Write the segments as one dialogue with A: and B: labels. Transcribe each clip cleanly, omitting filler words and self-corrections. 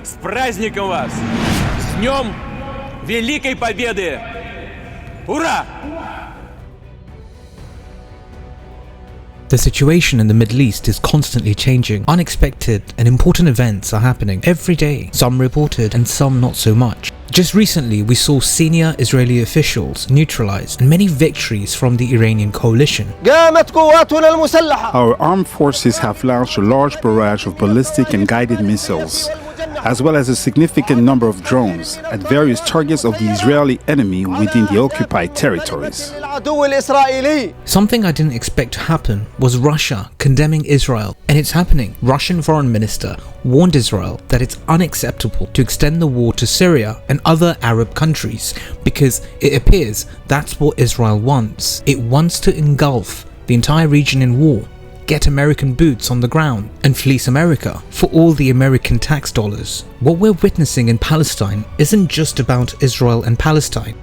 A: С праздником вас! С Днем Великой Победы! Ура!
B: The situation in the Middle East is constantly changing. Unexpected and important events are happening every day, some reported and some not so much. Just recently, we saw senior Israeli officials neutralized and many victories from the Iranian coalition.
C: Our armed forces have launched a large barrage of ballistic and guided missiles, as well as a significant number of drones at various targets of the Israeli enemy within the occupied territories.
B: Something I didn't expect to happen was Russia condemning Israel, and it's happening. Russian foreign minister warned Israel that it's unacceptable to extend the war to Syria and other Arab countries because it appears that's what Israel wants. It wants to engulf the entire region in war, get American boots on the ground and fleece America for all the American tax dollars. What we're witnessing in Palestine isn't just about Israel and Palestine,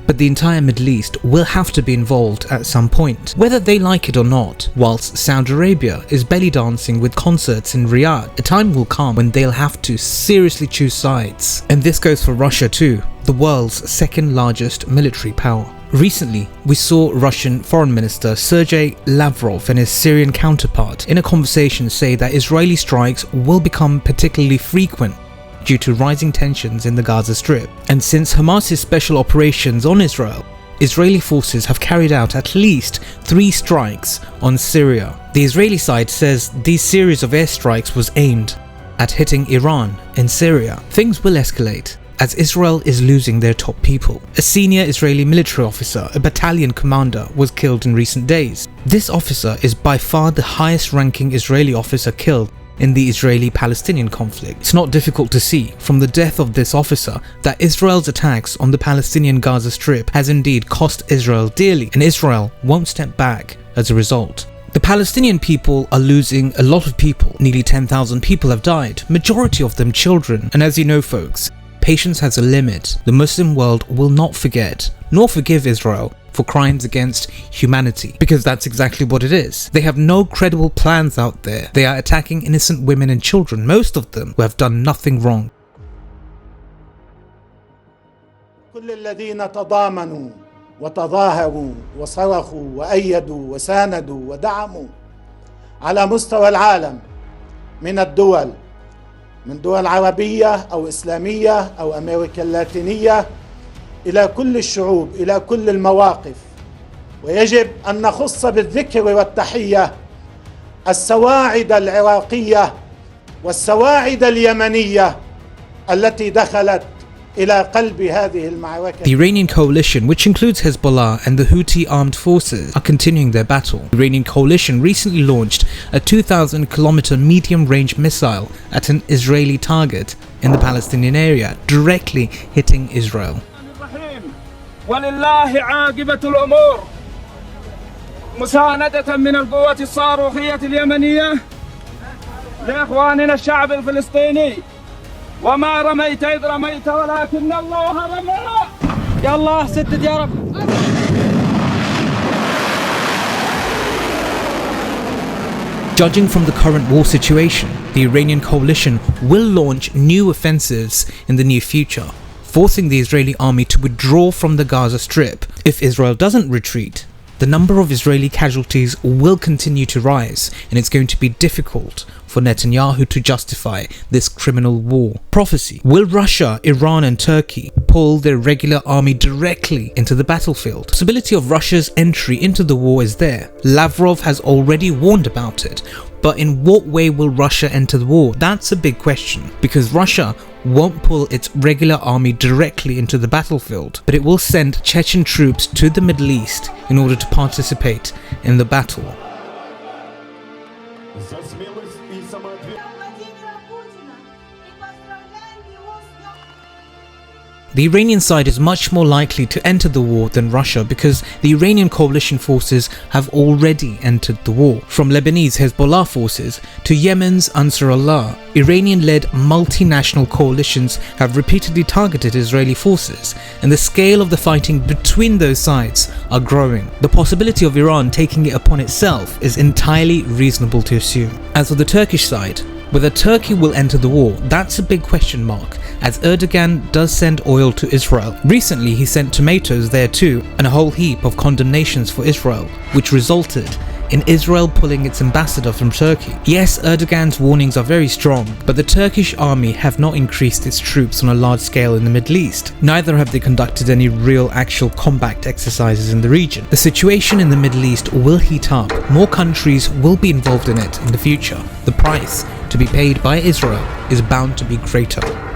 B: but the entire Middle East will have to be involved at some point, whether they like it or not. Whilst Saudi Arabia is belly dancing with concerts in Riyadh, a time will come when they'll have to seriously choose sides. And this goes for Russia too, the world's second largest military power. Recently, we saw Russian Foreign Minister Sergei Lavrov and his Syrian counterpart in a conversation say that Israeli strikes will become particularly frequent due to rising tensions in the Gaza Strip. And since Hamas's special operations on Israel, Israeli forces have carried out at least 3 strikes on Syria. The Israeli side says these series of airstrikes was aimed at hitting Iran and Syria. Things will escalate as Israel is losing their top people. A senior Israeli military officer, a battalion commander, was killed in recent days. This officer is by far the highest ranking Israeli officer killed in the Israeli-Palestinian conflict. It's not difficult to see from the death of this officer that Israel's attacks on the Palestinian Gaza Strip has indeed cost Israel dearly, and Israel won't step back as a result. The Palestinian people are losing a lot of people. Nearly 10,000 people have died, majority of them children. And as you know folks, patience has a limit. The Muslim world will not forget nor forgive Israel for crimes against humanity, because that's exactly what it is. They have no credible plans out there. They are attacking innocent women and children, most of them who have done nothing wrong.
D: كل الذين تضامنوا وتظاهروا وصرخوا وأيدوا وساندوا ودعموا على مستوى العالم من الدول، من دول عربية أو إسلامية أو أمريكا اللاتينية، إلى كل الشعوب، إلى كل المواقف. ويجب أن نخص بالذكر والتحية السواعد العراقية والسواعد اليمنية التي دخلت إلى قلب هذه المعركة.
B: The Iranian coalition, which includes Hezbollah and the Houthi armed forces, are continuing their battle. The Iranian coalition recently launched a 2,000-kilometer medium-range missile at an Israeli target in the Palestinian area, directly hitting Israel.
E: ولله عاقبة الأمور مساندة من القوات الصاروخية اليمنية لإخواننا الشعب الفلسطيني وما رميت إذ رميت ولكن الله رمى يا الله سدد يا رب.
B: Judging from the current war situation, the Iranian coalition will launch new offensives in the near future, forcing the Israeli army to withdraw from the Gaza Strip. If Israel doesn't retreat, the number of Israeli casualties will continue to rise, and it's going to be difficult for Netanyahu to justify this criminal war. Prophecy: will Russia, Iran and Turkey pull their regular army directly into the battlefield? The possibility of Russia's entry into the war is there. Lavrov has already warned about it. But in what way will Russia enter the war? That's a big question, because Russia won't pull its regular army directly into the battlefield, but it will send Chechen troops to the Middle East in order to participate in the battle. The Iranian side is much more likely to enter the war than Russia because the Iranian coalition forces have already entered the war. From Lebanese Hezbollah forces to Yemen's Ansar Allah, Iranian-led multinational coalitions have repeatedly targeted Israeli forces, and the scale of the fighting between those sides are growing. The possibility of Iran taking it upon itself is entirely reasonable to assume. As for the Turkish side, Whether Turkey will enter the war, that's a big question mark, as Erdogan does send oil to Israel. Recently he sent tomatoes there too, and a whole heap of condemnations for Israel, which resulted in Israel pulling its ambassador from Turkey. Yes, Erdogan's warnings are very strong, but the Turkish army have not increased its troops on a large scale in the Middle East. Neither have they conducted any real actual combat exercises in the region. The situation in the Middle East will heat up. More countries will be involved in it in the future. The price to be paid by Israel is bound to be greater.